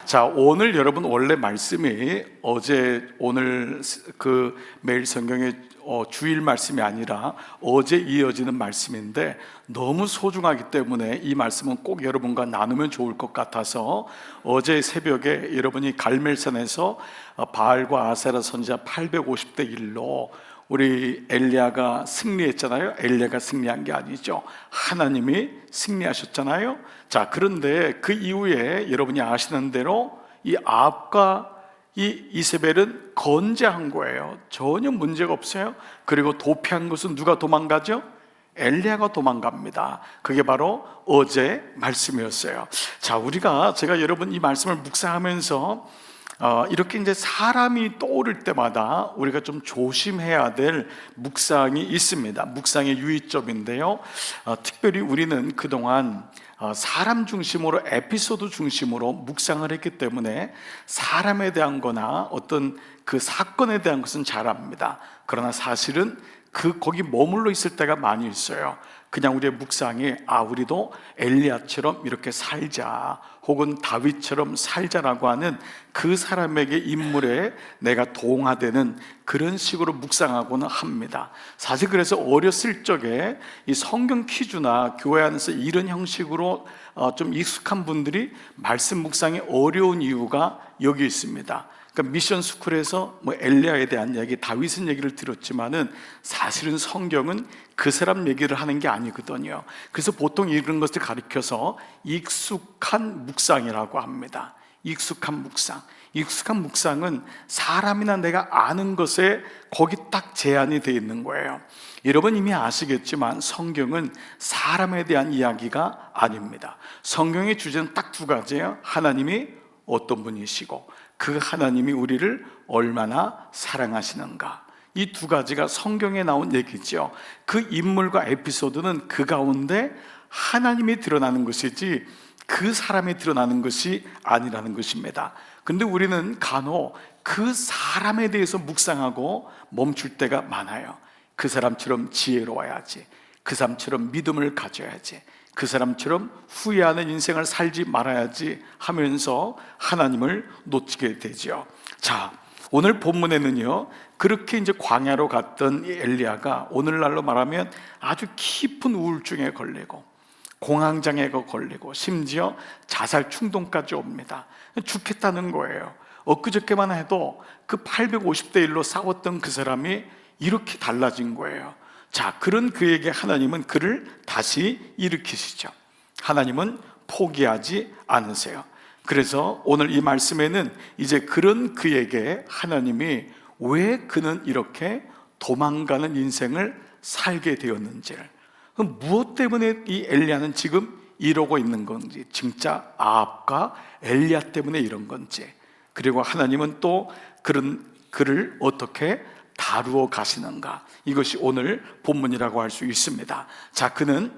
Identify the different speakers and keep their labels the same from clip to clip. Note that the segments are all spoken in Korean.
Speaker 1: 자, 오늘 여러분 원래 말씀이 오늘 그 매일 성경의 주일 말씀이 아니라 어제 이어지는 말씀인데 너무 소중하기 때문에 이 말씀은 꼭 여러분과 나누면 좋을 것 같아서 어제 새벽에 여러분이 갈멜산에서 바알과 아세라 선지자 850대 1로 우리 엘리야가 승리했잖아요. 엘리야가 승리한 게 아니죠. 하나님이 승리하셨잖아요. 자, 그런데 그 이후에 여러분이 아시는 대로 이 아합과 이 이세벨은 건재한 거예요. 전혀 문제가 없어요. 그리고 도피한 것은 누가 도망가죠? 엘리야가 도망갑니다. 그게 바로 어제 말씀이었어요. 자, 제가 여러분 이 말씀을 묵상하면서 이렇게 이제 사람이 떠오를 때마다 우리가 좀 조심해야 될 묵상이 있습니다. 묵상의 유의점인데요. 특별히 우리는 그동안 사람 중심으로, 에피소드 중심으로 묵상을 했기 때문에 사람에 대한 거나 어떤 그 사건에 대한 것은 잘 압니다. 그러나 사실은 거기 머물러 있을 때가 많이 있어요. 그냥 우리의 묵상이 우리도 엘리야처럼 이렇게 살자, 혹은 다윗처럼 살자라고 하는 그 사람에게 인물에 내가 동화되는 그런 식으로 묵상하고는 합니다. 사실 그래서 어렸을 적에 이 성경 퀴즈나 교회 안에서 이런 형식으로 좀 익숙한 분들이 말씀 묵상이 어려운 이유가 여기 있습니다. 그러니까 미션 스쿨에서 엘리야에 대한 얘기, 다윗은 얘기를 들었지만은 사실은 성경은 그 사람 얘기를 하는 게 아니거든요. 그래서 보통 이런 것을 가리켜서 익숙한 묵상이라고 합니다. 익숙한 묵상. 익숙한 묵상은 사람이나 내가 아는 것에 거기 딱 제한이 되어 있는 거예요. 여러분 이미 아시겠지만 성경은 사람에 대한 이야기가 아닙니다. 성경의 주제는 딱 두 가지예요. 하나님이 어떤 분이시고 그 하나님이 우리를 얼마나 사랑하시는가. 이 두 가지가 성경에 나온 얘기죠. 그 인물과 에피소드는 그 가운데 하나님이 드러나는 것이지 그 사람이 드러나는 것이 아니라는 것입니다. 근데 우리는 간혹 그 사람에 대해서 묵상하고 멈출 때가 많아요. 그 사람처럼 지혜로워야지, 그 사람처럼 믿음을 가져야지, 그 사람처럼 후회하는 인생을 살지 말아야지 하면서 하나님을 놓치게 되죠. 자, 오늘 본문에는요, 그렇게 이제 광야로 갔던 이 엘리야가 오늘날로 말하면 아주 깊은 우울증에 걸리고 공황장애가 걸리고 심지어 자살 충동까지 옵니다. 죽겠다는 거예요. 엊그저께만 해도 그 850대 1로 싸웠던 그 사람이 이렇게 달라진 거예요. 자, 그런 그에게 하나님은 그를 다시 일으키시죠. 하나님은 포기하지 않으세요. 그래서 오늘 이 말씀에는 이제 그런 그에게 하나님이 왜 그는 이렇게 도망가는 인생을 살게 되었는지를, 무엇 때문에 이 엘리야는 지금 이러고 있는 건지, 진짜 아합과 엘리야 때문에 이런 건지, 그리고 하나님은 또 그를 어떻게 다루어 가시는가, 이것이 오늘 본문이라고 할 수 있습니다. 자, 그는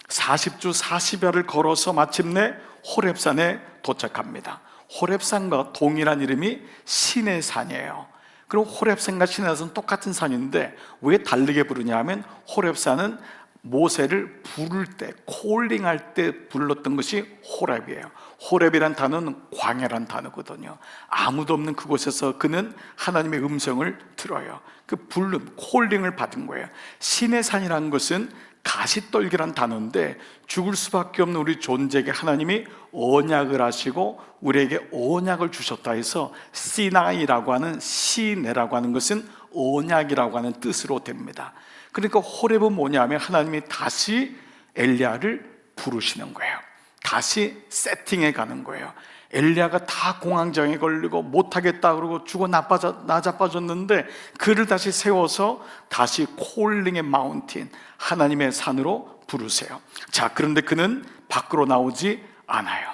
Speaker 1: 40주 40야를 걸어서 마침내 호렙산에 도착합니다. 호렙산과 동일한 이름이 신의 산이에요. 그럼 호렙산과 신의 산은 똑같은 산인데 왜 다르게 부르냐 하면, 호렙산은 모세를 부를 때, 콜링할 때 불렀던 것이 호렙이에요. 호렙이란 단어는 광야란 단어거든요. 아무도 없는 그곳에서 그는 하나님의 음성을 들어요. 그 부름, 콜링을 받은 거예요. 신의 산이라는 것은 가시떨기란 단어인데 죽을 수밖에 없는 우리 존재에게 하나님이 언약을 하시고 우리에게 언약을 주셨다 해서 시나이라고 하는, 시내라고 하는 것은 언약이라고 하는 뜻으로 됩니다. 그러니까 호렙은 뭐냐면 하나님이 다시 엘리야를 부르시는 거예요. 다시 세팅해 가는 거예요. 엘리야가 다 공황장애 걸리고 못하겠다 그러고 죽어 나자빠졌는데 그를 다시 세워서 다시 콜링의 마운틴, 하나님의 산으로 부르세요. 자, 그런데 그는 밖으로 나오지 않아요.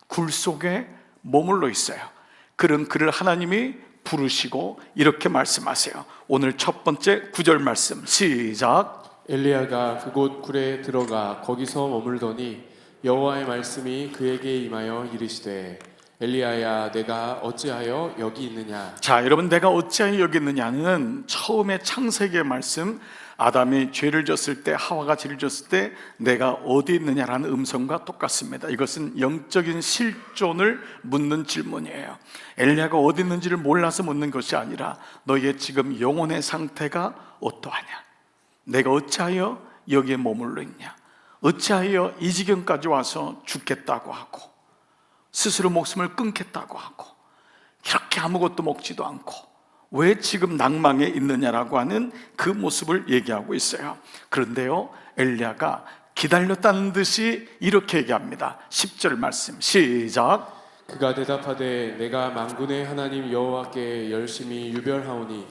Speaker 1: 굴 속에 머물러 있어요. 그를 하나님이 부르시고 이렇게 말씀하세요. 오늘 첫 번째 9절 말씀 시작.
Speaker 2: 엘리야가 그곳 굴에 들어가 거기서 머물더니 여호와의 말씀이 그에게 임하여 이르시되 엘리야야 내가 어찌하여 여기 있느냐.
Speaker 1: 자, 여러분, 내가 어찌하여 여기 있느냐는 처음에 창세기의 말씀, 아담이 죄를 졌을 때, 하와가 죄를 졌을 때 내가 어디 있느냐라는 음성과 똑같습니다. 이것은 영적인 실존을 묻는 질문이에요. 엘리야가 어디 있는지를 몰라서 묻는 것이 아니라 너의 지금 영혼의 상태가 어떠하냐, 내가 어찌하여 여기에 머물러 있냐, 어찌하여 이 지경까지 와서 죽겠다고 하고 스스로 목숨을 끊겠다고 하고 이렇게 아무것도 먹지도 않고 왜 지금 낭망에 있느냐라고 하는 그 모습을 얘기하고 있어요. 그런데요, 엘리야가 기다렸다는 듯이 이렇게 얘기합니다. 10절 말씀 시작.
Speaker 2: 그가 대답하되 내가 만군의 하나님 여호와께 열심히 유별하오니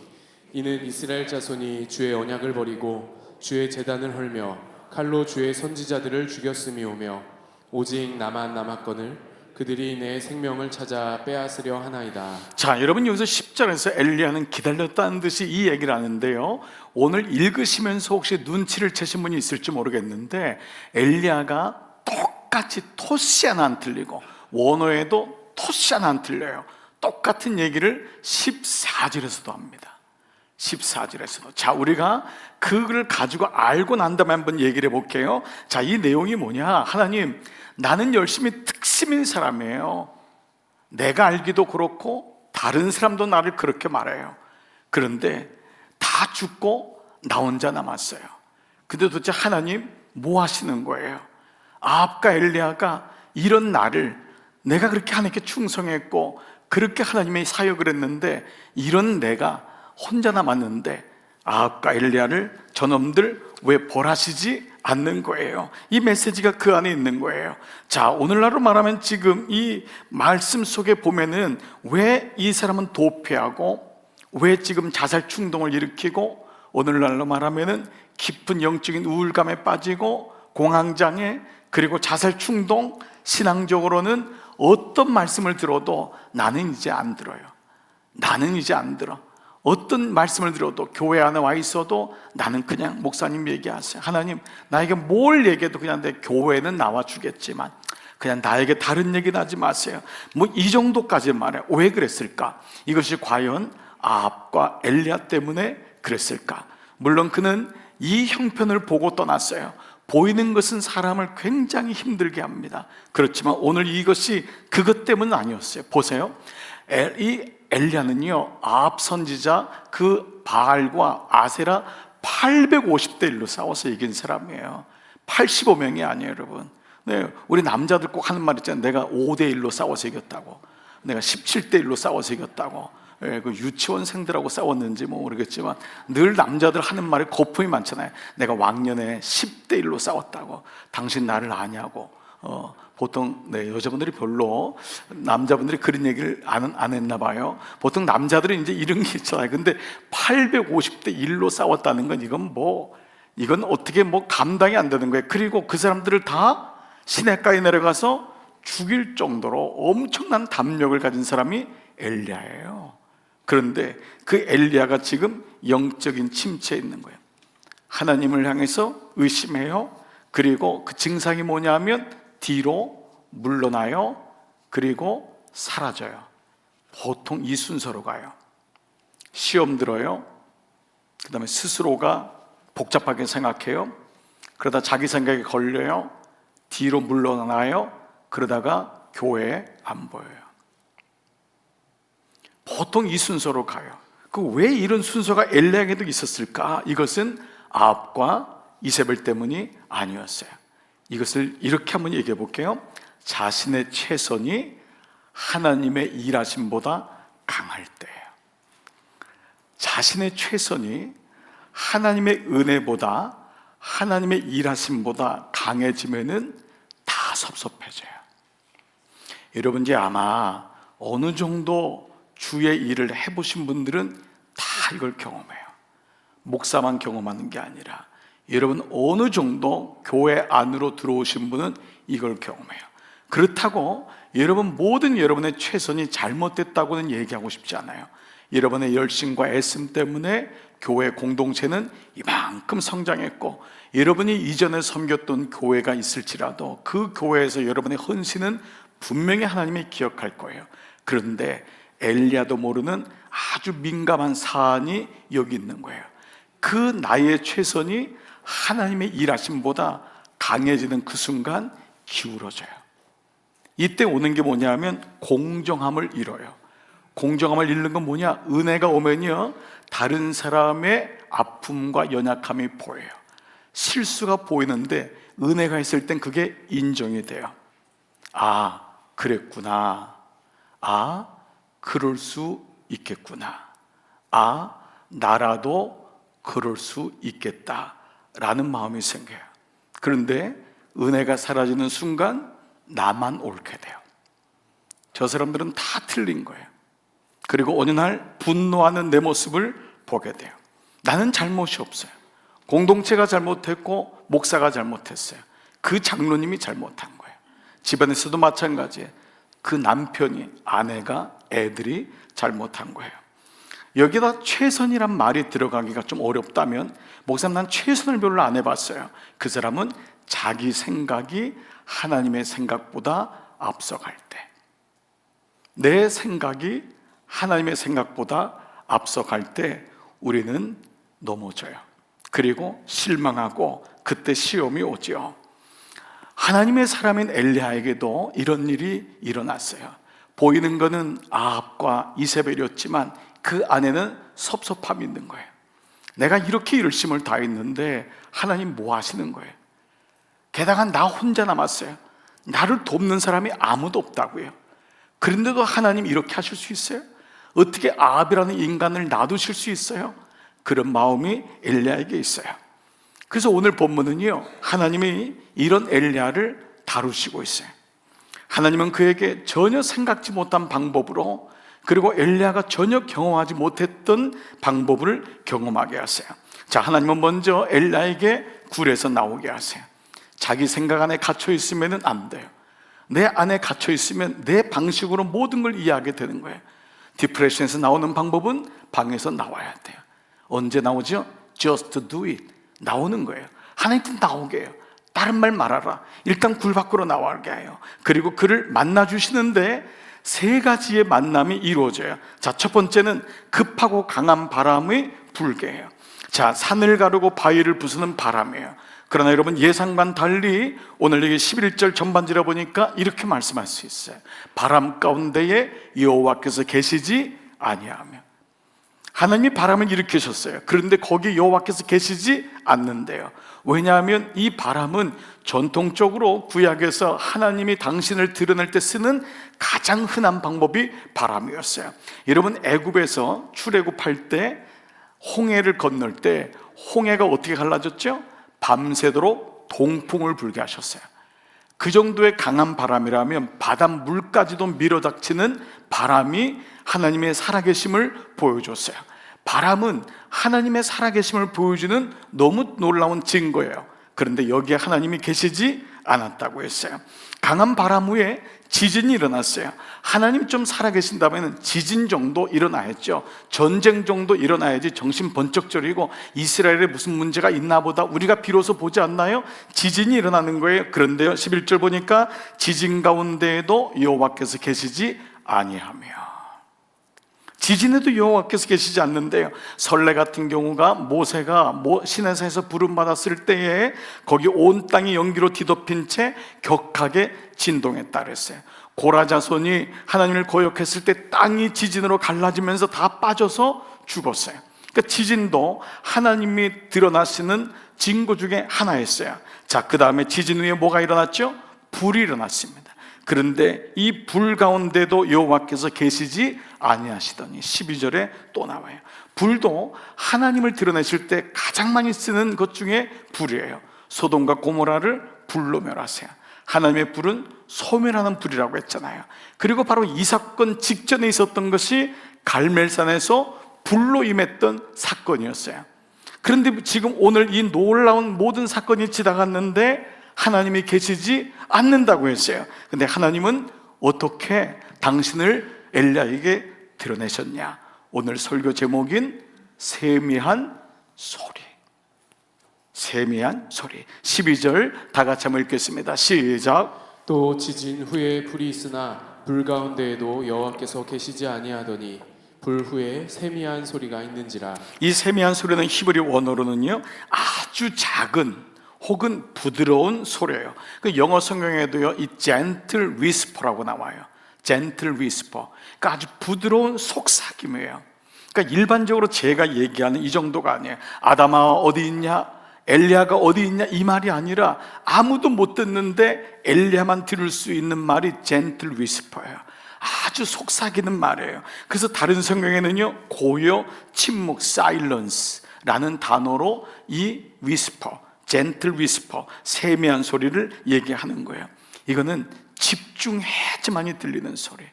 Speaker 2: 이는 이스라엘 자손이 주의 언약을 버리고 주의 제단을 헐며 칼로 주의 선지자들을 죽였음이오며 오직 나만 남았거늘 그들이 내 생명을 찾아 빼앗으려 하나이다.
Speaker 1: 자, 여러분 여기서 10절에서 엘리야는 기다렸다는 듯이 이 얘기를 하는데요, 오늘 읽으시면서 혹시 눈치를 채신 분이 있을지 모르겠는데 엘리야가 똑같이 토시 하나 안 틀리고 원어에도 토시 하나 안 틀려요. 똑같은 얘기를 14절에서도 합니다. 14절에서도. 자, 우리가 그걸 가지고 알고 난 다음에 한번 얘기를 해볼게요. 자, 이 내용이 뭐냐, 하나님 나는 열심히 특심인 사람이에요. 내가 알기도 그렇고 다른 사람도 나를 그렇게 말해요. 그런데 다 죽고 나 혼자 남았어요. 근데 도대체 하나님 뭐 하시는 거예요? 아합과 엘리야가 이런 나를, 내가 그렇게 하나님께 충성했고 그렇게 하나님의 사역을 했는데 이런 내가 혼자 남았는데 아합과 엘리야를 저놈들 왜 벌하시지 않는 거예요. 이 메시지가 그 안에 있는 거예요. 자, 오늘날로 말하면 지금 이 말씀 속에 보면은 왜 이 사람은 도피하고 왜 지금 자살 충동을 일으키고 오늘날로 말하면은 깊은 영적인 우울감에 빠지고 공황장애 그리고 자살 충동, 신앙적으로는 어떤 말씀을 들어도 나는 이제 안 들어요. 나는 이제 안 들어. 어떤 말씀을 들어도 교회 안에 와 있어도 나는 그냥 목사님 얘기하세요. 하나님 나에게 뭘 얘기해도 그냥 내 교회는 나와 주겠지만 그냥 나에게 다른 얘기는 하지 마세요. 뭐 이 정도까지 말해요. 왜 그랬을까? 이것이 과연 아합과 엘리야 때문에 그랬을까? 물론 그는 이 형편을 보고 떠났어요. 보이는 것은 사람을 굉장히 힘들게 합니다. 그렇지만 오늘 이것이 그것 때문은 아니었어요. 보세요. 이 엘리야는요, 아합 선지자 그 바알과 아세라 850대 1로 싸워서 이긴 사람이에요. 85명이 아니에요, 여러분. 네, 우리 남자들 꼭 하는 말 있잖아요. 내가 5대 1로 싸워서 이겼다고, 내가 17대 1로 싸워서 이겼다고. 예, 그 유치원생들하고 싸웠는지 뭐 모르겠지만 늘 남자들 하는 말에 거품이 많잖아요. 내가 왕년에 10대 1로 싸웠다고. 당신 나를 아냐고. 보통 여자분들이 별로 남자분들이 그런 얘기를 안 했나 봐요. 보통 남자들은 이제 이런 게 있잖아요. 근데 850대 1로 싸웠다는 건 이건 어떻게 감당이 안 되는 거예요. 그리고 그 사람들을 다 시냇가에 내려가서 죽일 정도로 엄청난 담력을 가진 사람이 엘리야예요. 그런데 그 엘리야가 지금 영적인 침체에 있는 거예요. 하나님을 향해서 의심해요. 그리고 그 증상이 뭐냐면 뒤로 물러나요. 그리고 사라져요. 보통 이 순서로 가요. 시험 들어요. 그 다음에 스스로가 복잡하게 생각해요. 그러다 자기 생각에 걸려요. 뒤로 물러나요. 그러다가 교회에 안 보여요. 보통 이 순서로 가요. 왜 이런 순서가 엘리야에게도 있었을까? 이것은 아합과 이세벨 때문이 아니었어요. 이것을 이렇게 한번 얘기해 볼게요. 자신의 최선이 하나님의 일하심보다 강할 때예요. 자신의 최선이 하나님의 은혜보다 하나님의 일하심보다 강해지면은 다 섭섭해져요. 여러분 이제 아마 어느 정도 주의 일을 해보신 분들은 다 이걸 경험해요. 목사만 경험하는 게 아니라 여러분 어느 정도 교회 안으로 들어오신 분은 이걸 경험해요. 그렇다고 여러분 모든 여러분의 최선이 잘못됐다고는 얘기하고 싶지 않아요. 여러분의 열심과 애씀 때문에 교회 공동체는 이만큼 성장했고 여러분이 이전에 섬겼던 교회가 있을지라도 그 교회에서 여러분의 헌신은 분명히 하나님이 기억할 거예요. 그런데 엘리야도 모르는 아주 민감한 사안이 여기 있는 거예요. 그 나의 최선이 하나님의 일하심보다 강해지는 그 순간 기울어져요. 이때 오는 게 뭐냐면 공정함을 잃어요. 공정함을 잃는 건 뭐냐? 은혜가 오면요, 다른 사람의 아픔과 연약함이 보여요. 실수가 보이는데 은혜가 있을 땐 그게 인정이 돼요. 아, 그랬구나. 아, 그럴 수 있겠구나. 아, 나라도 그럴 수 있겠다라는 마음이 생겨요. 그런데 은혜가 사라지는 순간 나만 옳게 돼요. 저 사람들은 다 틀린 거예요. 그리고 어느 날 분노하는 내 모습을 보게 돼요. 나는 잘못이 없어요. 공동체가 잘못했고 목사가 잘못했어요. 그 장로님이 잘못한 거예요. 집안에서도 마찬가지예요. 그 남편이, 아내가, 애들이 잘못한 거예요. 여기다 최선이란 말이 들어가기가 좀 어렵다면, 목사님 난 최선을 별로 안 해봤어요. 그 사람은 자기 생각이 하나님의 생각보다 앞서갈 때, 내 생각이 하나님의 생각보다 앞서갈 때 우리는 넘어져요. 그리고 실망하고 그때 시험이 오죠. 하나님의 사람인 엘리야에게도 이런 일이 일어났어요. 보이는 것은 아합과 이세벨이었지만 그 안에는 섭섭함이 있는 거예요. 내가 이렇게 열심을 다했는데 하나님 뭐 하시는 거예요? 게다가 나 혼자 남았어요. 나를 돕는 사람이 아무도 없다고요. 그런데도 하나님 이렇게 하실 수 있어요? 어떻게 아합이라는 인간을 놔두실 수 있어요? 그런 마음이 엘리야에게 있어요. 그래서 오늘 본문은요, 하나님이 이런 엘리야를 다루시고 있어요. 하나님은 그에게 전혀 생각지 못한 방법으로, 그리고 엘리야가 전혀 경험하지 못했던 방법을 경험하게 하세요. 자, 하나님은 먼저 엘리야에게 굴에서 나오게 하세요. 자기 생각 안에 갇혀 있으면 안 돼요. 내 안에 갇혀 있으면 내 방식으로 모든 걸 이해하게 되는 거예요. 디프레션에서 나오는 방법은 방에서 나와야 돼요. 언제 나오죠? Just do it. 나오는 거예요. 하나님 나오게 해요. 다른 말 말아라. 일단 굴 밖으로 나오게 해요. 그리고 그를 만나주시는데 세 가지의 만남이 이루어져요. 자, 첫 번째는 급하고 강한 바람이 불게 해요. 자, 산을 가르고 바위를 부수는 바람이에요. 그러나 여러분, 예상과는 달리 오늘 여기 11절 전반절에 보니까 이렇게 말씀할 수 있어요. 바람 가운데에 여호와께서 계시지 아니하며. 하나님이 바람을 일으키셨어요. 그런데 거기 여호와께서 계시지 않는데요. 왜냐하면 이 바람은 전통적으로 구약에서 하나님이 당신을 드러낼 때 쓰는 가장 흔한 방법이 바람이었어요. 여러분, 애굽에서 출애굽할 때 홍해를 건널 때 홍해가 어떻게 갈라졌죠? 밤새도록 동풍을 불게 하셨어요. 그 정도의 강한 바람이라면 바닷물까지도 밀어닥치는 바람이 하나님의 살아계심을 보여줬어요. 바람은 하나님의 살아계심을 보여주는 너무 놀라운 증거예요. 그런데 여기에 하나님이 계시지 않았다고 했어요. 강한 바람 후에 지진이 일어났어요. 하나님 좀 살아계신다면 지진 정도 일어나야죠. 전쟁 정도 일어나야지 정신 번쩍 저리고 이스라엘에 무슨 문제가 있나 보다 우리가 비로소 보지 않나요? 지진이 일어나는 거예요. 그런데요, 11절 보니까 지진 가운데에도 여호와께서 계시지 아니하며. 지진에도 여호와께서 계시지 않는데요, 설레 같은 경우가 모세가 시내산에서 부름받았을 때에 거기 온 땅이 연기로 뒤덮인 채 격하게 진동했다 그랬어요. 고라 자손이 하나님을 거역했을 때 땅이 지진으로 갈라지면서 다 빠져서 죽었어요. 그러니까 지진도 하나님이 드러나시는 징조 중에 하나였어요. 자, 그 다음에 지진 후에 뭐가 일어났죠? 불이 일어났습니다. 그런데 이 불 가운데도 여호와께서 계시지 아니하시더니 12절에 또 나와요. 불도 하나님을 드러내실 때 가장 많이 쓰는 것 중에 불이에요. 소돔과 고모라를 불로 멸하세요. 하나님의 불은 소멸하는 불이라고 했잖아요. 그리고 바로 이 사건 직전에 있었던 것이 갈멜산에서 불로 임했던 사건이었어요. 그런데 지금 오늘 이 놀라운 모든 사건이 지나갔는데 하나님이 계시지 않는다고 했어요. 근데 하나님은 어떻게 당신을 엘리야에게 드러내셨냐? 오늘 설교 제목인 세미한 소리. 세미한 소리. 12절 다 같이 한번 읽겠습니다. 시작.
Speaker 2: 또 지진 후에 불이 있으나 불 가운데에도 여호와께서 계시지 아니하더니 불 후에 세미한 소리가 있는지라.
Speaker 1: 이 세미한 소리는 히브리 원어로는요, 아주 작은 혹은 부드러운 소리예요. 그 영어 성경에도요, 이 gentle whisper라고 나와요. gentle whisper. 그러니까 아주 부드러운 속삭임이에요. 그러니까 일반적으로 제가 얘기하는 이 정도가 아니에요. 아담아 어디 있냐? 엘리야가 어디 있냐? 이 말이 아니라 아무도 못 듣는데 엘리야만 들을 수 있는 말이 gentle whisper예요. 아주 속삭이는 말이에요. 그래서 다른 성경에는요, 고요, 침묵, silence라는 단어로 이 whisper, gentle whisper, 세미한 소리를 얘기하는 거예요. 이거는 집중해야지만이 들리는 소리,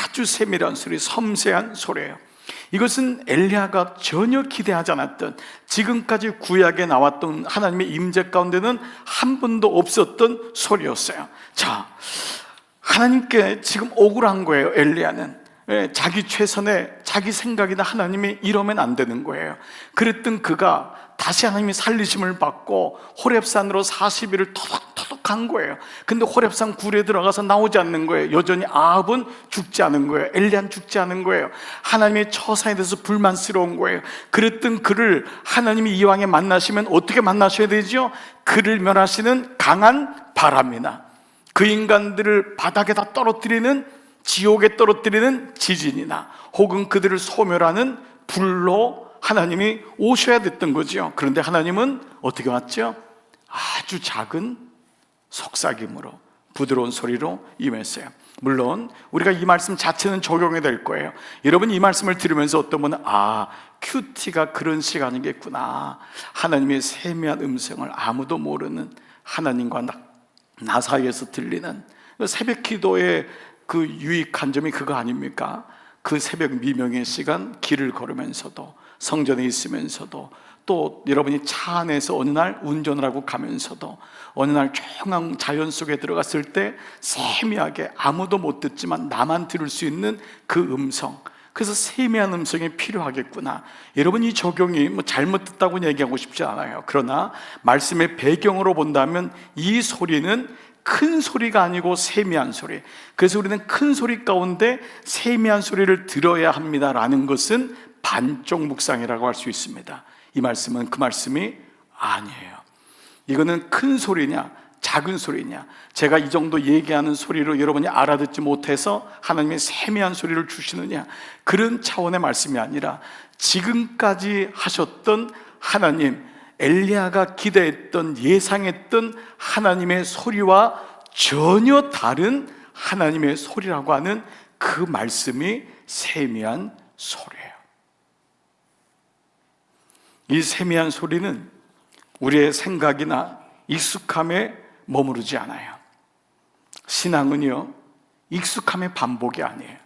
Speaker 1: 아주 세밀한 소리, 섬세한 소리예요. 이것은 엘리야가 전혀 기대하지 않았던, 지금까지 구약에 나왔던 하나님의 임재 가운데는 한 번도 없었던 소리였어요. 자, 하나님께 지금 억울한 거예요. 엘리야는 자기 최선의 자기 생각이나 하나님이 이러면 안 되는 거예요. 그랬던 그가 다시 하나님이 살리심을 받고 호렙산으로 40일을 터덕터덕 간 거예요. 근데 호렙산 굴에 들어가서 나오지 않는 거예요. 여전히 아합은 죽지 않은 거예요. 엘리야는 죽지 않은 거예요. 하나님의 처사에 대해서 불만스러운 거예요. 그랬던 그를 하나님이 이왕에 만나시면 어떻게 만나셔야 되죠? 그를 멸하시는 강한 바람이나 그 인간들을 바닥에다 떨어뜨리는, 지옥에 떨어뜨리는 지진이나 혹은 그들을 소멸하는 불로 하나님이 오셔야 됐던 거죠. 그런데 하나님은 어떻게 왔죠? 아주 작은 속삭임으로, 부드러운 소리로 임했어요. 물론 우리가 이 말씀 자체는 적용이 될 거예요. 여러분, 이 말씀을 들으면서 어떤 분은 큐티가 그런 시간이겠구나. 하나님의 세미한 음성을 아무도 모르는 하나님과 나 사이에서 들리는 새벽 기도의 그 유익한 점이 그거 아닙니까? 그 새벽 미명의 시간, 길을 걸으면서도, 성전에 있으면서도, 또 여러분이 차 안에서 어느 날 운전을 하고 가면서도, 어느 날 조용한 자연 속에 들어갔을 때 세미하게 아무도 못 듣지만 나만 들을 수 있는 그 음성, 그래서 세미한 음성이 필요하겠구나. 여러분, 이 적용이 잘못 듣다고 얘기하고 싶지 않아요. 그러나 말씀의 배경으로 본다면 이 소리는 큰 소리가 아니고 세미한 소리. 그래서 우리는 큰 소리 가운데 세미한 소리를 들어야 합니다라는 것은 반쪽 묵상이라고 할 수 있습니다. 이 말씀은 그 말씀이 아니에요. 이거는 큰 소리냐 작은 소리냐, 제가 이 정도 얘기하는 소리로 여러분이 알아듣지 못해서 하나님의 세미한 소리를 주시느냐, 그런 차원의 말씀이 아니라 지금까지 하셨던 하나님, 엘리야가 기대했던, 예상했던 하나님의 소리와 전혀 다른 하나님의 소리라고 하는 그 말씀이 세미한 소리예요. 이 세미한 소리는 우리의 생각이나 익숙함에 머무르지 않아요. 신앙은요, 익숙함의 반복이 아니에요.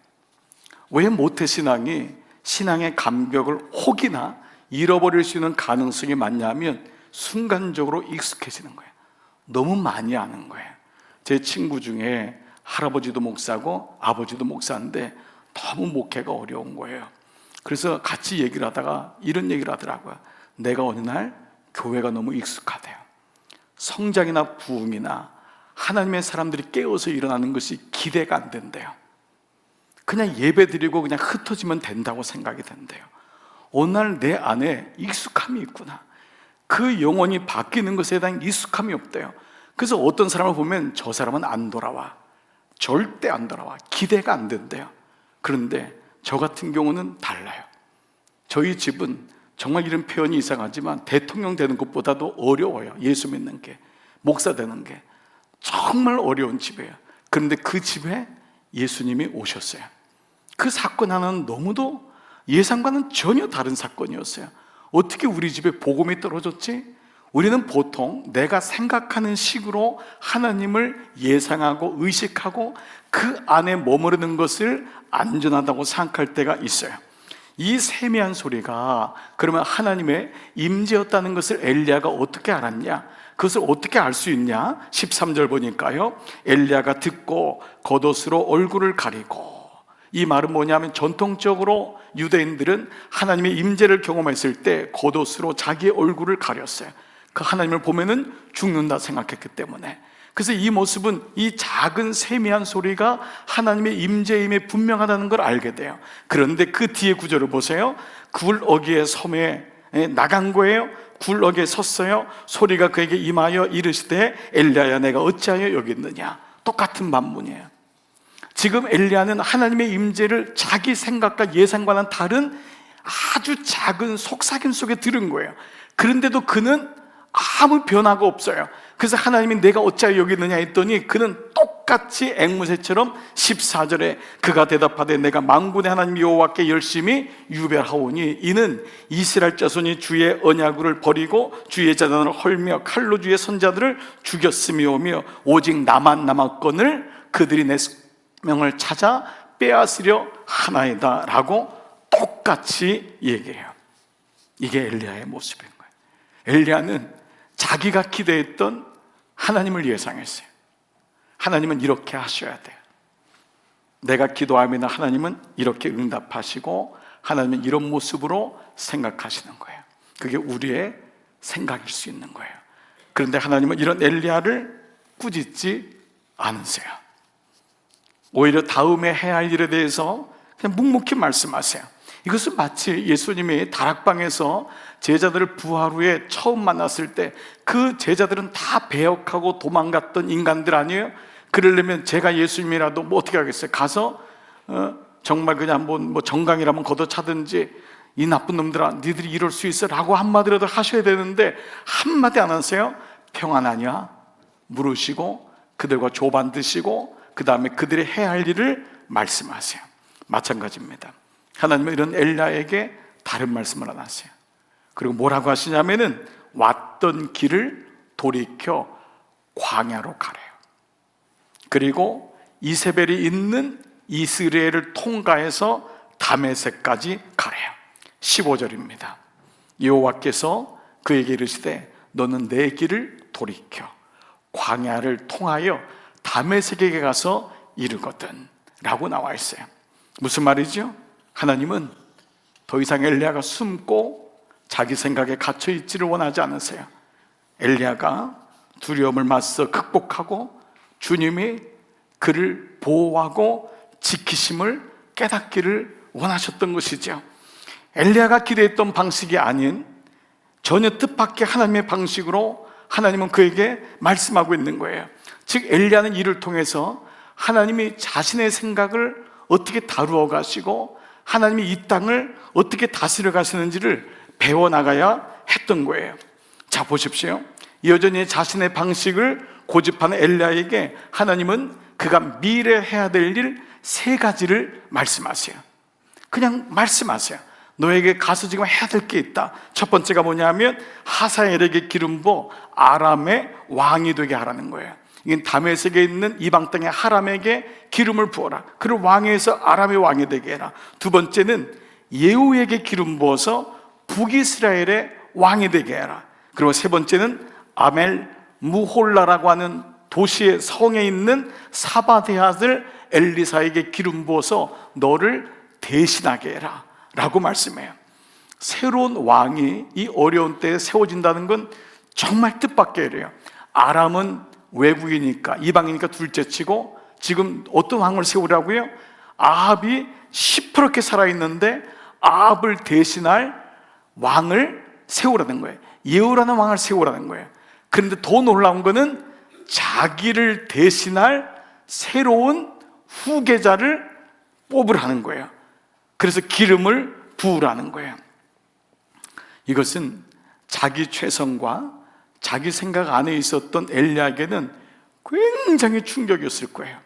Speaker 1: 왜 모태신앙이 신앙의 감격을 혹이나 잃어버릴 수 있는 가능성이 많냐면 순간적으로 익숙해지는 거예요. 너무 많이 아는 거예요. 제 친구 중에 할아버지도 목사고 아버지도 목사인데 너무 목회가 어려운 거예요. 그래서 같이 얘기를 하다가 이런 얘기를 하더라고요. 내가 어느 날 교회가 너무 익숙하대요. 성장이나 부흥이나 하나님의 사람들이 깨어서 일어나는 것이 기대가 안 된대요. 그냥 예배 드리고 그냥 흩어지면 된다고 생각이 된대요. 어느 날 내 안에 익숙함이 있구나. 그 영혼이 바뀌는 것에 대한 익숙함이 없대요. 그래서 어떤 사람을 보면 저 사람은 안 돌아와. 절대 안 돌아와. 기대가 안 된대요. 그런데 저 같은 경우는 달라요. 저희 집은 정말 이런 표현이 이상하지만 대통령 되는 것보다도 어려워요. 예수 믿는 게, 목사 되는 게 정말 어려운 집이에요. 그런데 그 집에 예수님이 오셨어요. 그 사건 하나는 너무도 예상과는 전혀 다른 사건이었어요. 어떻게 우리 집에 복음이 떨어졌지? 우리는 보통 내가 생각하는 식으로 하나님을 예상하고 의식하고 그 안에 머무르는 것을 안전하다고 생각할 때가 있어요. 이 세미한 소리가 그러면 하나님의 임재였다는 것을 엘리야가 어떻게 알았냐? 그것을 어떻게 알 수 있냐? 13절 보니까요, 엘리야가 듣고 겉옷으로 얼굴을 가리고, 이 말은 뭐냐면 전통적으로 유대인들은 하나님의 임재를 경험했을 때 겉옷으로 자기의 얼굴을 가렸어요. 그 하나님을 보면은 죽는다 생각했기 때문에. 그래서 이 모습은 이 작은 세미한 소리가 하나님의 임재임에 분명하다는 걸 알게 돼요. 그런데 그 뒤에 구절을 보세요. 굴어기의 섬에 나간 거예요. 굴어기에 섰어요. 소리가 그에게 임하여 이르시되 엘리야야 내가 어찌하여 여기 있느냐. 똑같은 반문이에요. 지금 엘리야는 하나님의 임재를 자기 생각과 예상과는 다른 아주 작은 속삭임 속에 들은 거예요. 그런데도 그는 아무 변화가 없어요. 그래서 하나님이 내가 어찌하여 여기 있느냐 했더니 그는 똑같이 앵무새처럼 14절에 그가 대답하되 내가 만군의 하나님 여호와께 열심히 유별하오니 이는 이스라엘 자손이 주의 언약을 버리고 주의 제단을 헐며 칼로 주의 선자들을 죽였음이오며 오직 나만 남았거늘 그들이 내 명을 찾아 빼앗으려 하나이다 라고 똑같이 얘기해요. 이게 엘리야의 모습인 거예요. 엘리야는 자기가 기대했던 하나님을 예상했어요. 하나님은 이렇게 하셔야 돼요. 내가 기도하면 하나님은 이렇게 응답하시고 하나님은 이런 모습으로 생각하시는 거예요. 그게 우리의 생각일 수 있는 거예요. 그런데 하나님은 이런 엘리야를 꾸짖지 않으세요. 오히려 다음에 해야 할 일에 대해서 그냥 묵묵히 말씀하세요. 이것은 마치 예수님이 다락방에서 제자들을 부활 후에 처음 만났을 때 그 제자들은 다 배역하고 도망갔던 인간들 아니에요? 그러려면 제가 예수님이라도 뭐 어떻게 하겠어요? 가서 정말 그냥 뭐 정강이라면 걷어차든지 이 나쁜 놈들아 니들이 이럴 수 있어 라고 한마디라도 하셔야 되는데 한마디 안 하세요? 평안하냐? 물으시고 그들과 조반 드시고 그 다음에 그들이 해야 할 일을 말씀하세요. 마찬가지입니다. 하나님은 이런 엘리야에게 다른 말씀을 안 하세요. 그리고 뭐라고 하시냐면은 왔던 길을 돌이켜 광야로 가래요. 그리고 이세벨이 있는 이스라엘을 통과해서 다메섹까지 가래요. 15절입니다. 여호와께서 그에게 이르시되 너는 내 길을 돌이켜 광야를 통하여 다메섹에게 가서 이르거든 라고 나와 있어요. 무슨 말이죠? 하나님은 더 이상 엘리야가 숨고 자기 생각에 갇혀 있지를 원하지 않으세요. 엘리야가 두려움을 맞서 극복하고 주님이 그를 보호하고 지키심을 깨닫기를 원하셨던 것이죠. 엘리야가 기대했던 방식이 아닌 전혀 뜻밖의 하나님의 방식으로 하나님은 그에게 말씀하고 있는 거예요. 즉 엘리야는 이를 통해서 하나님이 자신의 생각을 어떻게 다루어 가시고 하나님이 이 땅을 어떻게 다스려 가시는지를 배워나가야 했던 거예요. 자 보십시오. 여전히 자신의 방식을 고집하는 엘리야에게 하나님은 그가 미래 해야 될 일 3가지를 말씀하세요. 그냥 말씀하세요. 너에게 가서 지금 해야 될 게 있다. 첫 번째가 뭐냐면 하사엘에게 기름 부어 아람의 왕이 되게 하라는 거예요. 이건 다메섹에 있는 이방 땅의 하람에게 기름을 부어라. 그를 왕에서 아람의 왕이 되게 해라. 두 번째는 예후에게 기름 부어서 북이스라엘의 왕이 되게 해라. 그리고 세 번째는 아멜 무홀라라고 하는 도시의 성에 있는 사바데 아들 엘리사에게 기름 부어서 너를 대신하게 해라 라고 말씀해요. 새로운 왕이 이 어려운 때에 세워진다는 건 정말 뜻밖의 일이에요. 아람은 외국이니까 이방이니까 둘째치고 지금 어떤 왕을 세우라고요? 아합이 시퍼렇게 살아있는데 아합을 대신할 왕을 세우라는 거예요. 예후라는 왕을 세우라는 거예요. 그런데 더 놀라운 거는 자기를 대신할 새로운 후계자를 뽑으라는 거예요. 그래서 기름을 부으라는 거예요. 이것은 자기 최선과 자기 생각 안에 있었던 엘리야에게는 굉장히 충격이었을 거예요.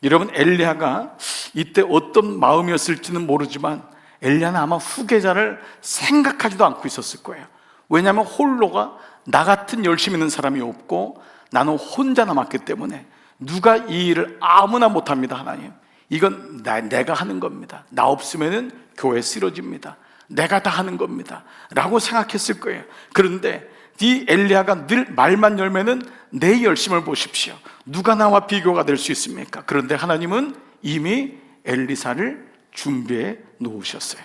Speaker 1: 여러분 엘리야가 이때 어떤 마음이었을지는 모르지만 엘리야는 아마 후계자를 생각하지도 않고 있었을 거예요. 왜냐하면 홀로가 나 같은 열심히 있는 사람이 없고 나는 혼자 남았기 때문에 누가 이 일을 아무나 못합니다. 하나님 이건 내가 하는 겁니다. 나 없으면 교회 쓰러집니다. 내가 다 하는 겁니다 라고 생각했을 거예요. 그런데 이 엘리야가 늘 말만 열면은 내 열심을 보십시오. 누가 나와 비교가 될 수 있습니까? 그런데 하나님은 이미 엘리사를 준비해 놓으셨어요.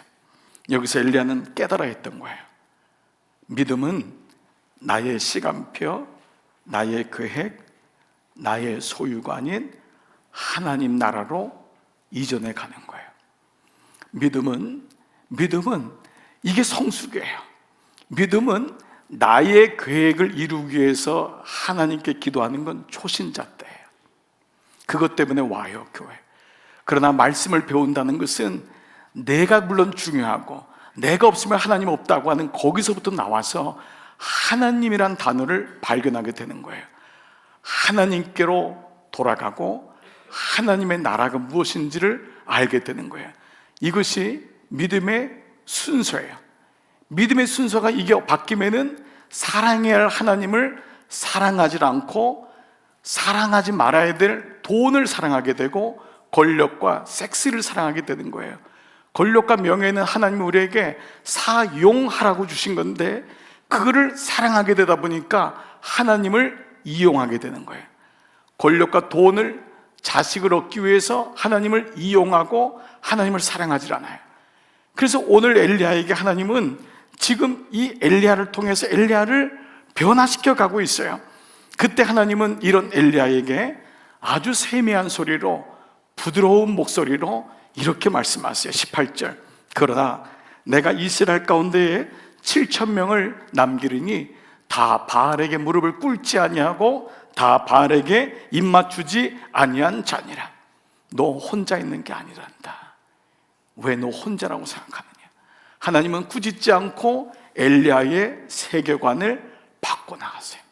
Speaker 1: 여기서 엘리야는 깨달아 했던 거예요. 믿음은 나의 시간표, 나의 계획, 나의 소유가 아닌 하나님 나라로 이전해 가는 거예요. 믿음은 이게 성숙이에요. 믿음은 나의 계획을 이루기 위해서 하나님께 기도하는 건 초신자 때예요. 그것 때문에 와요, 교회. 그러나 말씀을 배운다는 것은 내가 물론 중요하고 내가 없으면 하나님 없다고 하는 거기서부터 나와서 하나님이란 단어를 발견하게 되는 거예요. 하나님께로 돌아가고 하나님의 나라가 무엇인지를 알게 되는 거예요. 이것이 믿음의 순서예요. 믿음의 순서가 이게 바뀌면은 사랑해야 할 하나님을 사랑하지 않고 사랑하지 말아야 될 돈을 사랑하게 되고 권력과 섹스를 사랑하게 되는 거예요. 권력과 명예는 하나님이 우리에게 사용하라고 주신 건데 그거를 사랑하게 되다 보니까 하나님을 이용하게 되는 거예요. 권력과 돈을 자식을 얻기 위해서 하나님을 이용하고 하나님을 사랑하지 않아요. 그래서 오늘 엘리야에게 하나님은 지금 이 엘리야를 통해서 엘리야를 변화시켜 가고 있어요. 그때 하나님은 이런 엘리야에게 아주 세미한 소리로 부드러운 목소리로 이렇게 말씀하세요. 18절. 그러나 내가 이스라엘 가운데에 7,000명을 남기르니 다 바알에게 무릎을 꿇지 아니하고 다 바알에게 입맞추지 아니한 자니라. 너 혼자 있는 게 아니란다. 왜 너 혼자라고 생각하느냐? 하나님은 꾸짖지 않고 엘리야의 세계관을 바꿔나가세요.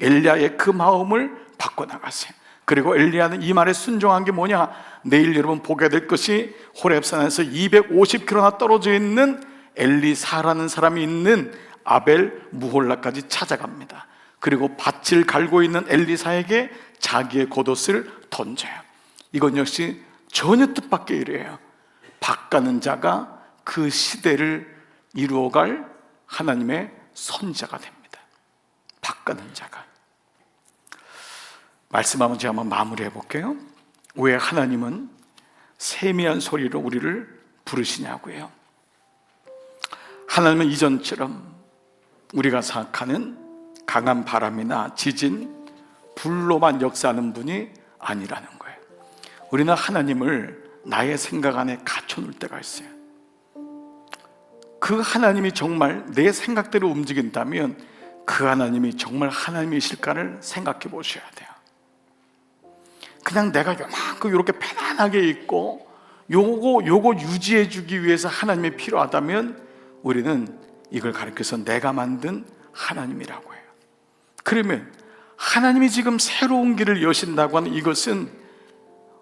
Speaker 1: 엘리야의 그 마음을 바꿔나가세요. 그리고 엘리야는 이 말에 순종한 게 뭐냐? 내일 여러분 보게 될 것이 호렙산에서 250km나 떨어져 있는 엘리사라는 사람이 있는 아벨 무홀라까지 찾아갑니다. 그리고 밭을 갈고 있는 엘리사에게 자기의 겉옷을 던져요. 이건 역시 전혀 뜻밖의 일이에요. 밭가는 자가 그 시대를 이루어갈 하나님의 선지자가 됩니다. 밭가는 자가. 말씀하면 제가 한번 마무리해 볼게요. 왜 하나님은 세미한 소리로 우리를 부르시냐고요. 하나님은 이전처럼 우리가 생각하는 강한 바람이나 지진, 불로만 역사하는 분이 아니라는 거예요. 우리는 하나님을 나의 생각 안에 갖춰놓을 때가 있어요. 그 하나님이 정말 내 생각대로 움직인다면 그 하나님이 정말 하나님이실까를 생각해 보셔야 돼요. 그냥 내가 요만큼 이렇게 편안하게 있고 요거 유지해 주기 위해서 하나님이 필요하다면 우리는 이걸 가리켜서 내가 만든 하나님이라고 해요. 그러면 하나님이 지금 새로운 길을 여신다고 하는 이것은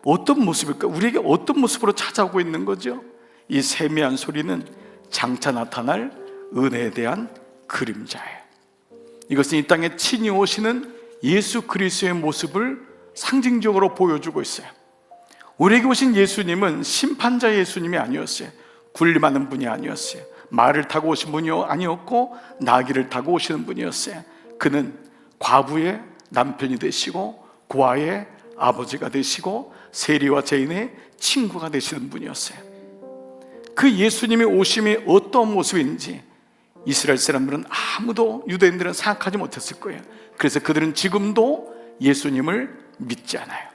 Speaker 1: 어떤 모습일까? 우리에게 어떤 모습으로 찾아오고 있는 거죠? 이 세미한 소리는 장차 나타날 은혜에 대한 그림자예요. 이것은 이 땅에 친히 오시는 예수 그리스도의 모습을 상징적으로 보여주고 있어요. 우리에게 오신 예수님은 심판자 예수님이 아니었어요. 군림하는 분이 아니었어요. 말을 타고 오신 분이 아니었고 나귀를 타고 오시는 분이었어요. 그는 과부의 남편이 되시고 고아의 아버지가 되시고 세리와 죄인의 친구가 되시는 분이었어요. 그 예수님의 오심이 어떤 모습인지 이스라엘 사람들은 아무도, 유대인들은 생각하지 못했을 거예요. 그래서 그들은 지금도 예수님을 믿지 않아요.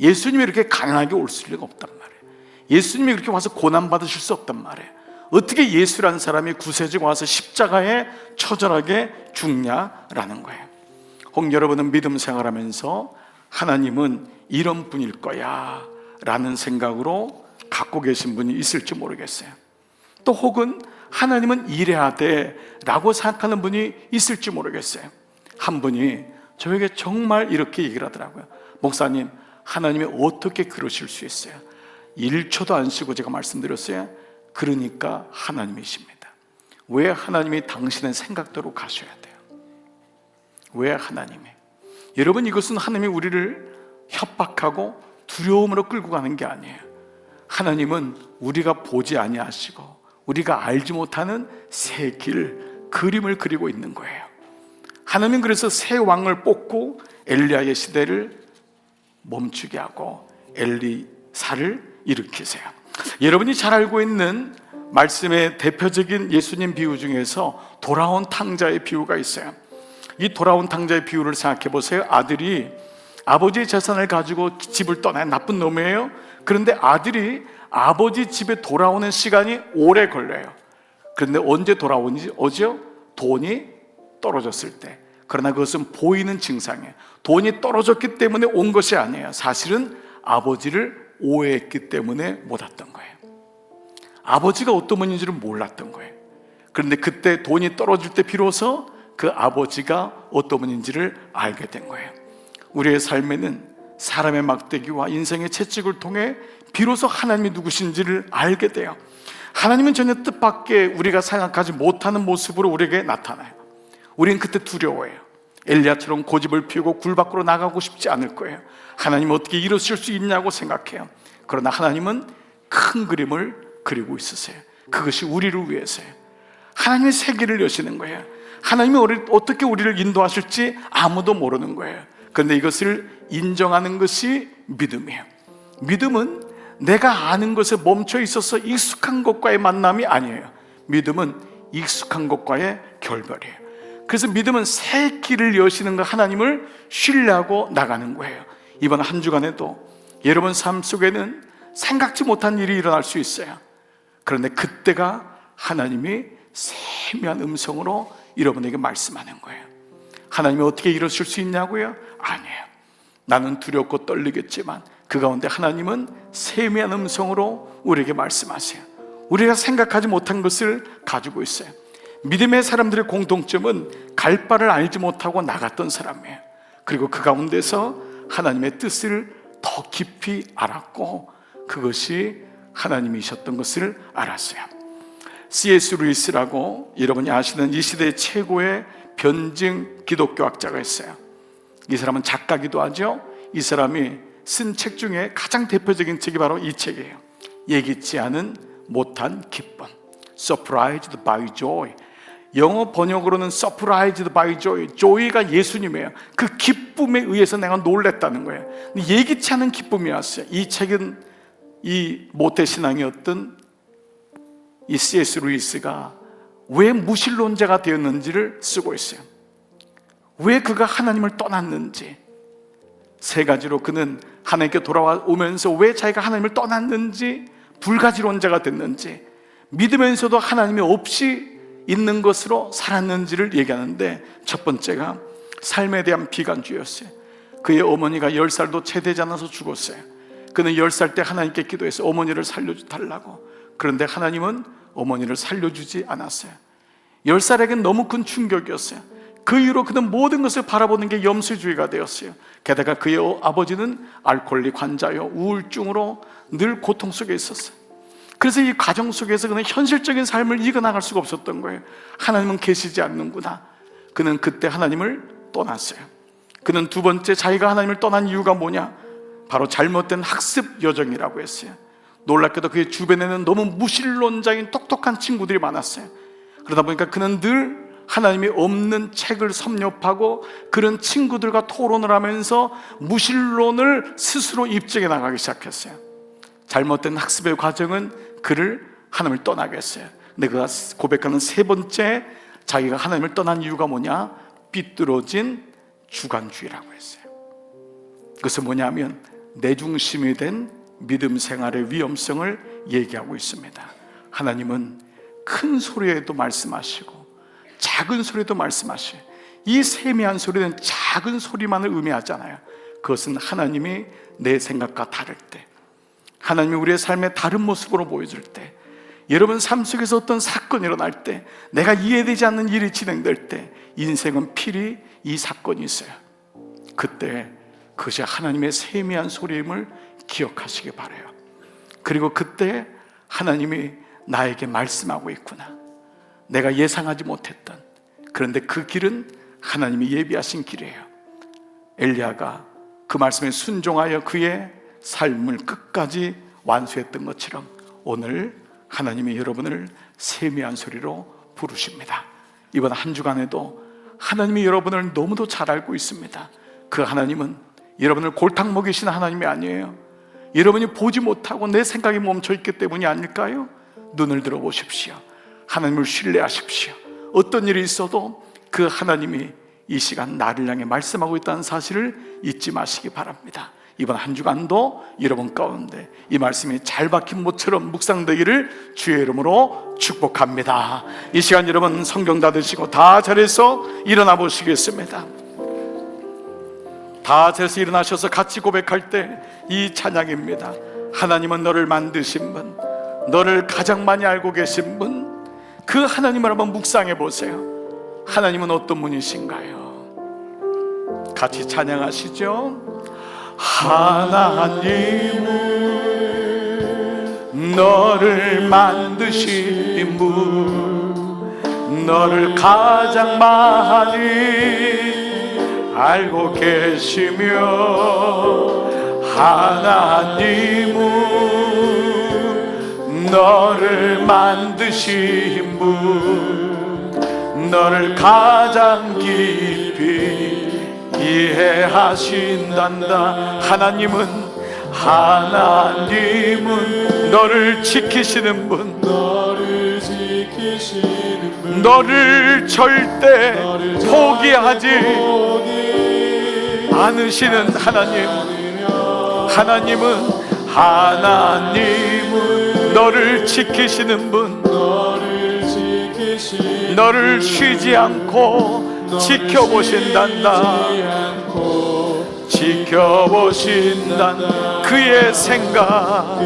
Speaker 1: 예수님이 이렇게 가난하게 올 수가 없단 말이에요. 예수님이 그렇게 와서 고난받으실 수 없단 말이에요. 어떻게 예수라는 사람이 구세주가 와서 십자가에 처절하게 죽냐라는 거예요. 혹 여러분은 믿음 생활하면서 하나님은 이런 분일 거야 라는 생각으로 갖고 계신 분이 있을지 모르겠어요. 또 혹은 하나님은 이래야 돼 라고 생각하는 분이 있을지 모르겠어요. 한 분이 저에게 정말 이렇게 얘기를 하더라고요. 목사님, 하나님이 어떻게 그러실 수 있어요? 1초도 안 쉬고 제가 말씀드렸어요. 그러니까 하나님이십니다. 왜 하나님이 당신의 생각대로 가셔야 돼요? 왜 하나님이? 여러분, 이것은 하나님이 우리를 협박하고 두려움으로 끌고 가는 게 아니에요. 하나님은 우리가 보지 아니하시고 우리가 알지 못하는 새 길, 그림을 그리고 있는 거예요. 하나님은 그래서 새 왕을 뽑고 엘리야의 시대를 멈추게 하고 엘리사를 일으키세요. 여러분이 잘 알고 있는 말씀의 대표적인 예수님 비유 중에서 돌아온 탕자의 비유가 있어요. 이 돌아온 탕자의 비유를 생각해 보세요. 아들이 아버지의 재산을 가지고 집을 떠나요. 나쁜 놈이에요. 그런데 아들이 아버지 집에 돌아오는 시간이 오래 걸려요. 그런데 언제 오죠? 돈이 떨어졌을 때. 그러나 그것은 보이는 증상이에요. 돈이 떨어졌기 때문에 온 것이 아니에요. 사실은 아버지를 오해했기 때문에 못 왔던 거예요. 아버지가 어떤 분인지를 몰랐던 거예요. 그런데 그때 돈이 떨어질 때 비로소 그 아버지가 어떤 분인지를 알게 된 거예요. 우리의 삶에는 사람의 막대기와 인생의 채찍을 통해 비로소 하나님이 누구신지를 알게 돼요. 하나님은 전혀 뜻밖의 우리가 생각하지 못하는 모습으로 우리에게 나타나요. 우리는 그때 두려워해요. 엘리야처럼 고집을 피우고 굴 밖으로 나가고 싶지 않을 거예요. 하나님은 어떻게 이러실 수 있냐고 생각해요. 그러나 하나님은 큰 그림을 그리고 있으세요. 그것이 우리를 위해서예요. 하나님의 세계를 여시는 거예요. 하나님이 어떻게 우리를 인도하실지 아무도 모르는 거예요. 그런데 이것을 인정하는 것이 믿음이에요. 믿음은 내가 아는 것에 멈춰 있어서 익숙한 것과의 만남이 아니에요. 믿음은 익숙한 것과의 결별이에요. 그래서 믿음은 새 길을 여시는 것, 하나님을 신뢰하고 나가는 거예요. 이번 한 주간에도 여러분 삶 속에는 생각지 못한 일이 일어날 수 있어요. 그런데 그때가 하나님이 세미한 음성으로 여러분에게 말씀하는 거예요. 하나님이 어떻게 이러실 수 있냐고요? 아니에요. 나는 두렵고 떨리겠지만 그 가운데 하나님은 세미한 음성으로 우리에게 말씀하세요. 우리가 생각하지 못한 것을 가지고 있어요. 믿음의 사람들의 공통점은 갈 바를 알지 못하고 나갔던 사람이에요. 그리고 그 가운데서 하나님의 뜻을 더 깊이 알았고 그것이 하나님이셨던 것을 알았어요. C.S. 루이스라고 여러분이 아시는 이 시대의 최고의 변증 기독교학자가 있어요. 이 사람은 작가기도 하죠. 이 사람이 쓴 책 중에 가장 대표적인 책이 바로 이 책이에요. 예기치 않은 못한 기쁨, Surprised by Joy. 영어 번역으로는 Surprised by Joy, Joy가 예수님이에요. 그 기쁨에 의해서 내가 놀랬다는 거예요. 예기치 않은 기쁨이었어요. 이 책은 이 모태신앙이었던 이 C.S. 루이스가 왜 무신론자가 되었는지를 쓰고 있어요. 왜 그가 하나님을 떠났는지, 세 가지로 그는 하나님께 돌아오면서 왜 자기가 하나님을 떠났는지, 불가지론자가 됐는지, 믿으면서도 하나님이 없이 있는 것으로 살았는지를 얘기하는데, 첫 번째가 삶에 대한 비관주의였어요. 그의 어머니가 10살도 채 되지 않아서 죽었어요. 그는 10살 때 하나님께 기도해서 어머니를 살려달라고. 그런데 하나님은 어머니를 살려주지 않았어요. 10살에겐 너무 큰 충격이었어요. 그 이후로 그는 모든 것을 바라보는 게 염세주의가 되었어요. 게다가 그의 아버지는 알코올릭 환자요, 우울증으로 늘 고통 속에 있었어요. 그래서 이 과정 속에서 그는 현실적인 삶을 이겨나갈 수가 없었던 거예요. 하나님은 계시지 않는구나. 그는 그때 하나님을 떠났어요. 그는 두 번째, 자기가 하나님을 떠난 이유가 뭐냐? 바로 잘못된 학습 여정이라고 했어요. 놀랍게도 그의 주변에는 너무 무신론자인 똑똑한 친구들이 많았어요. 그러다 보니까 그는 늘 하나님이 없는 책을 섭렵하고 그런 친구들과 토론을 하면서 무신론을 스스로 입증해 나가기 시작했어요. 잘못된 학습의 과정은 그를 하나님을 떠나게 했어요. 근데 그가 고백하는 세 번째, 자기가 하나님을 떠난 이유가 뭐냐? 삐뚤어진 주관주의라고 했어요. 그것은 뭐냐면 내 중심이 된 믿음 생활의 위험성을 얘기하고 있습니다. 하나님은 큰 소리에도 말씀하시고 작은 소리도 말씀하시고, 이 세미한 소리는 작은 소리만을 의미하잖아요. 그것은 하나님이 내 생각과 다를 때, 하나님이 우리의 삶의 다른 모습으로 보여줄 때, 여러분 삶 속에서 어떤 사건이 일어날 때, 내가 이해되지 않는 일이 진행될 때, 인생은 필히 이 사건이 있어요. 그때 그것이 하나님의 세미한 소리임을 기억하시기 바라요. 그리고 그때 하나님이 나에게 말씀하고 있구나. 내가 예상하지 못했던, 그런데 그 길은 하나님이 예비하신 길이에요. 엘리야가 그 말씀에 순종하여 그의 삶을 끝까지 완수했던 것처럼 오늘 하나님이 여러분을 세미한 소리로 부르십니다. 이번 한 주간에도 하나님이 여러분을 너무도 잘 알고 있습니다. 그 하나님은 여러분을 골탕 먹이시는 하나님이 아니에요. 여러분이 보지 못하고 내 생각이 멈춰있기 때문이 아닐까요? 눈을 들어보십시오. 하나님을 신뢰하십시오. 어떤 일이 있어도 그 하나님이 이 시간 나를 향해 말씀하고 있다는 사실을 잊지 마시기 바랍니다. 이번 한 주간도 여러분 가운데 이 말씀이 잘 박힌 못처럼 묵상되기를 주의 이름으로 축복합니다. 이 시간 여러분 성경 닫으시고 다 자리에서 일어나 보시겠습니다. 다 자리에서 일어나셔서 같이 고백할 때 이 찬양입니다. 하나님은 너를 만드신 분, 너를 가장 많이 알고 계신 분, 그 하나님을 한번 묵상해 보세요. 하나님은 어떤 분이신가요? 같이 찬양하시죠. 하나님은 너를 만드신 분, 너를 가장 많이 알고 계시며, 하나님은 너를 만드신 분, 너를 가장 깊이 이해하신단다. 하나님은 너를 지키시는 분, 너를 절대 포기하지 않으시는 하나님은 너를 지키시는 분, 너를 쉬지 않고 지켜보신단다. 그의 생각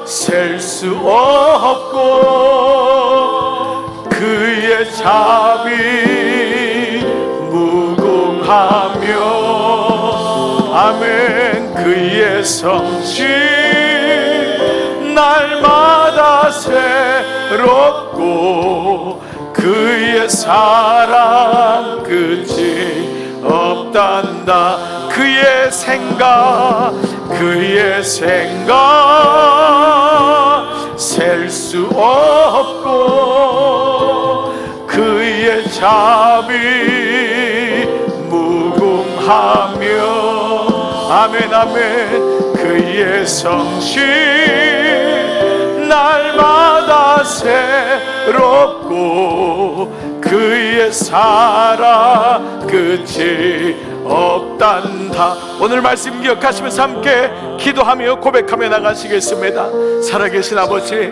Speaker 1: 셀 수 없고, 그의 자비 무궁하며, 아멘. 그의 성실 날마다 새롭고, 그의 사랑 끝이 없단다. 그의 생각 셀 수 없고, 그의 자비 무궁하며, 아멘 아멘. 그의 성실 날마다 새롭고, 그의 사랑 끝이 없단다. 오늘 말씀 기억하시면서 함께 기도하며 고백하며 나가시겠습니다. 살아계신 아버지,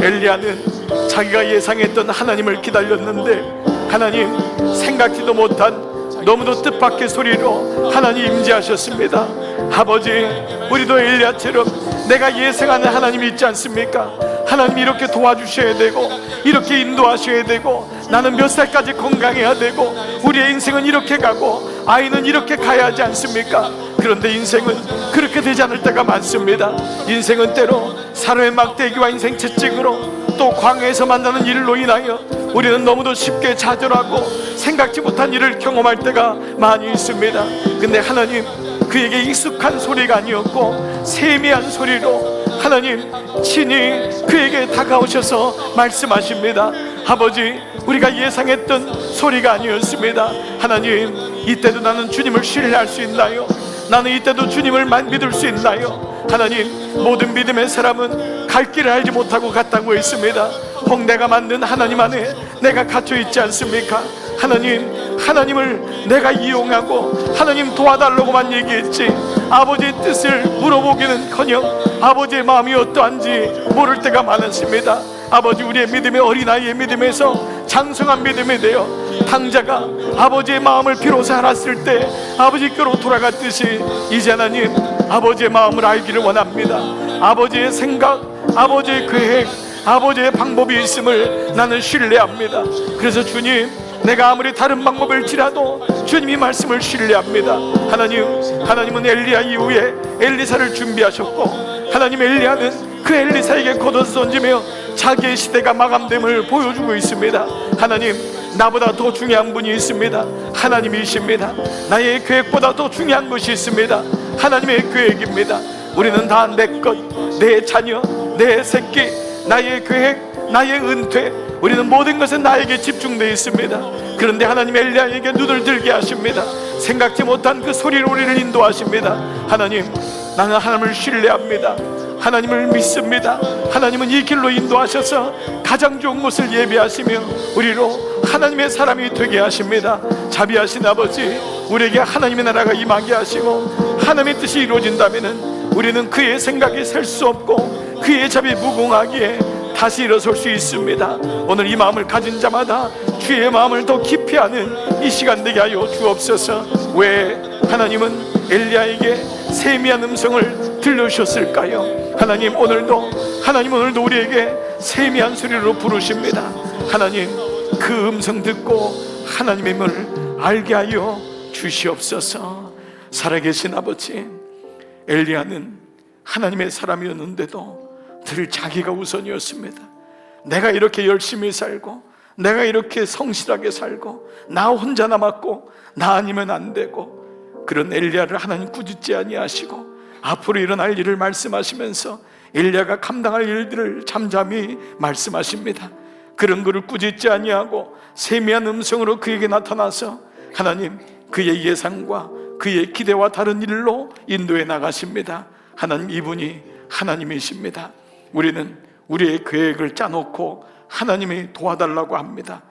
Speaker 1: 엘리야는 자기가 예상했던 하나님을 기다렸는데 하나님 생각지도 못한 너무도 뜻밖의 소리로 하나님 임재하셨습니다. 아버지, 우리도 엘리야처럼 내가 예상하는 하나님이 있지 않습니까? 하나님 이렇게 도와주셔야 되고, 이렇게 인도하셔야 되고, 나는 몇 살까지 건강해야 되고, 우리의 인생은 이렇게 가고, 아이는 이렇게 가야 하지 않습니까? 그런데 인생은 그렇게 되지 않을 때가 많습니다. 인생은 때로 사람의 막대기와 인생 채찍으로, 또 광야에서 만나는 일로 인하여 우리는 너무도 쉽게 좌절하고 생각지 못한 일을 경험할 때가 많이 있습니다. 근데 하나님, 그에게 익숙한 소리가 아니었고 세미한 소리로 하나님 친히 그에게 다가오셔서 말씀하십니다. 아버지, 우리가 예상했던 소리가 아니었습니다. 하나님, 이때도 나는 주님을 신뢰할 수 있나요? 나는 이때도 주님을 믿을 수 있나요? 하나님, 모든 믿음의 사람은 갈 길을 알지 못하고 갔다고 했습니다. 혹 내가 만든 하나님 안에 내가 갇혀 있지 않습니까? 하나님, 하나님을 내가 이용하고 하나님 도와달라고만 얘기했지, 아버지의 뜻을 물어보기는커녕 아버지의 마음이 어떠한지 모를 때가 많았습니다. 아버지, 우리의 믿음의 어린아이의 믿음에서 장성한 믿음이 되어 당자가 아버지의 마음을 비로소 알았을 때 아버지께로 돌아갔듯이, 이제 하나님 아버지의 마음을 알기를 원합니다. 아버지의 생각, 아버지의 계획, 아버지의 방법이 있음을 나는 신뢰합니다. 그래서 주님, 내가 아무리 다른 방법일지라도 주님이 말씀을 신뢰합니다. 하나님은 엘리야 이후에 엘리사를 준비하셨고, 하나님, 엘리야는 그 엘리사에게 걷어서 던지며 자기의 시대가 마감됨을 보여주고 있습니다. 하나님, 나보다 더 중요한 분이 있습니다. 하나님이십니다. 나의 계획보다 더 중요한 것이 있습니다. 하나님의 계획입니다. 우리는 다 내 것, 내 자녀, 내 새끼, 나의 계획, 나의 은퇴, 우리는 모든 것은 나에게 집중되어 있습니다. 그런데 하나님 엘리야에게 눈을 들게 하십니다. 생각지 못한 그 소리로 우리를 인도하십니다. 하나님, 나는 하나님을 신뢰합니다. 하나님을 믿습니다. 하나님은 이 길로 인도하셔서 가장 좋은 곳을 예비하시며 우리로 하나님의 사람이 되게 하십니다. 자비하신 아버지, 우리에게 하나님의 나라가 임하게 하시고 하나님의 뜻이 이루어진다면 우리는 그의 생각이 셀 수 없고 그의 자비 무궁하기에 다시 일어설 수 있습니다. 오늘 이 마음을 가진 자마다 주의 마음을 더 깊이 아는 이 시간 되게 하여 주옵소서. 왜 하나님은 엘리야에게 세미한 음성을 들려주셨을까요? 하나님은 오늘도 우리에게 세미한 소리로 부르십니다. 하나님, 그 음성 듣고 하나님임을 알게 하여 주시옵소서. 살아계신 아버지, 엘리야는 하나님의 사람이었는데도 늘 자기가 우선이었습니다. 내가 이렇게 열심히 살고 내가 이렇게 성실하게 살고 나 혼자 남았고 나 아니면 안 되고, 그런 엘리야를 하나님 꾸짖지 아니하시고 앞으로 일어날 일을 말씀하시면서 엘리야가 감당할 일들을 잠잠히 말씀하십니다. 그런 그를 꾸짖지 아니하고 세미한 음성으로 그에게 나타나서 하나님, 그의 예상과 그의 기대와 다른 일로 인도해 나가십니다. 하나님, 이분이 하나님이십니다. 우리는 우리의 계획을 짜놓고 하나님이 도와달라고 합니다.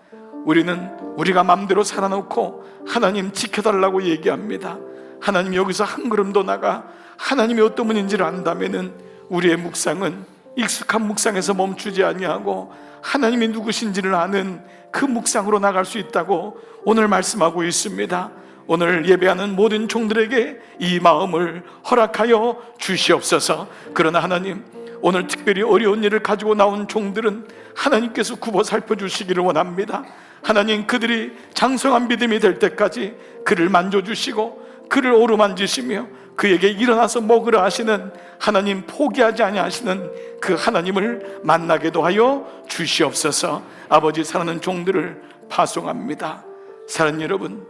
Speaker 1: 우리는 우리가 마음대로 살아놓고 하나님 지켜달라고 얘기합니다. 하나님, 여기서 한 걸음도 나가 하나님이 어떤 분인지를 안다면은 우리의 묵상은 익숙한 묵상에서 멈추지 아니하고 하나님이 누구신지를 아는 그 묵상으로 나갈 수 있다고 오늘 말씀하고 있습니다. 오늘 예배하는 모든 종들에게 이 마음을 허락하여 주시옵소서. 그러나 하나님, 오늘 특별히 어려운 일을 가지고 나온 종들은 하나님께서 굽어 살펴주시기를 원합니다. 하나님, 그들이 장성한 믿음이 될 때까지 그를 만져주시고 그를 어루만지시며 그에게 일어나서 먹으라 하시는 하나님, 포기하지 아니하시는 그 하나님을 만나게도 하여 주시옵소서. 아버지, 사랑하는 종들을 파송합니다. 사랑하는 여러분,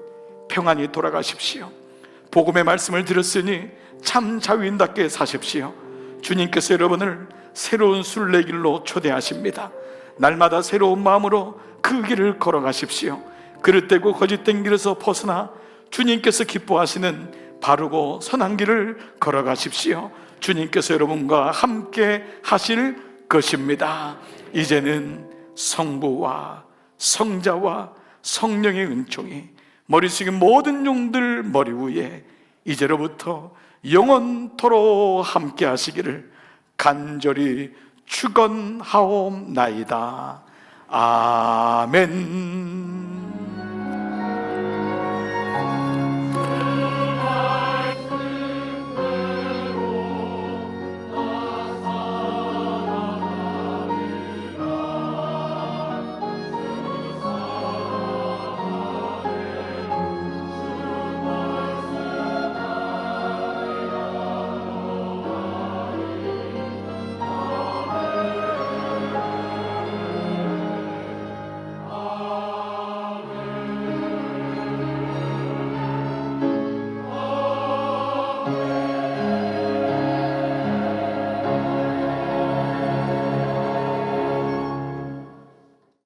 Speaker 1: 평안히 돌아가십시오. 복음의 말씀을 들었으니 참 자유인답게 사십시오. 주님께서 여러분을 새로운 순례길로 초대하십니다. 날마다 새로운 마음으로 그 길을 걸어가십시오. 그릇되고 거짓된 길에서 벗어나 주님께서 기뻐하시는 바르고 선한 길을 걸어가십시오. 주님께서 여러분과 함께 하실 것입니다. 이제는 성부와 성자와 성령의 은총이 머리 숙인 모든 종들 머리 위에 이제로부터 영원토록 함께 하시기를 간절히 축원하옵나이다. 아멘.